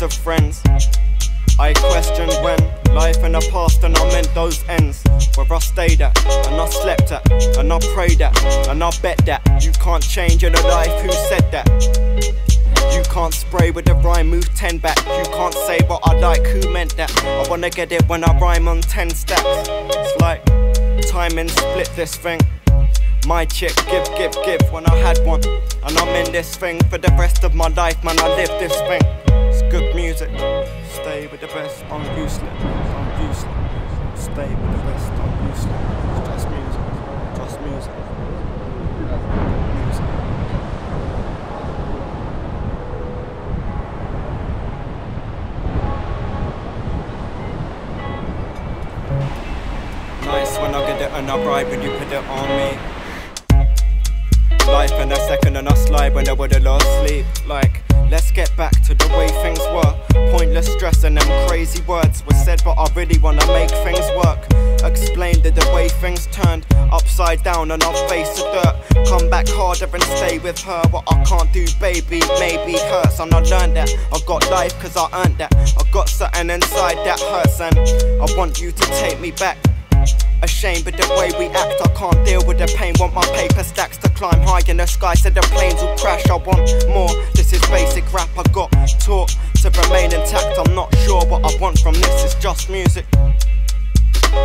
of friends. I questioned when life in the past and I meant those ends. Where I stayed at, and I slept at, and I prayed at, and I bet that you can't change in a life, who said that? You can't spray with a rhyme, move 10 back. You can't say what I like, who meant that? I wanna get it when I rhyme on 10 stacks. It's like timing split this thing. My chick, give when I had one. And I'm in this thing for the rest of my life, man, I live this thing. It's good music. Stay with the best, I'm useless, I'm useless. Stay with the best, I'm useless. It's just music, just music. Music. Nice when I get it and I ride when you put it on me. Life in a second and I slide when I would've lost sleep. Like, let's get back to the way things were. Pointless stress and them crazy words were said, but I really wanna make things work. Explained it the way things turned upside down and I'll face the dirt. Come back harder and stay with her. What I can't do, baby, maybe hurts. And I learned that I got life cause I earned that. I got something inside that hurts and I want you to take me back. Ashamed with the way we act, I can't deal with the pain. Want my paper stacks to climb high in the sky so the planes will crash. I want more, this is basic rap. I got taught to remain intact. I'm not sure what I want from this, it's just music.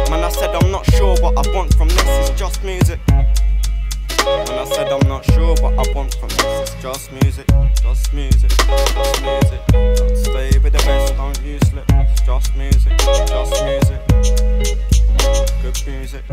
Man, I said I'm not sure what I want from this, it's just music. Man, I said I'm not sure what I want from this, it's just music. Just music, just music. Don't stay with the best, don't useless. It's just music, just music. Good music.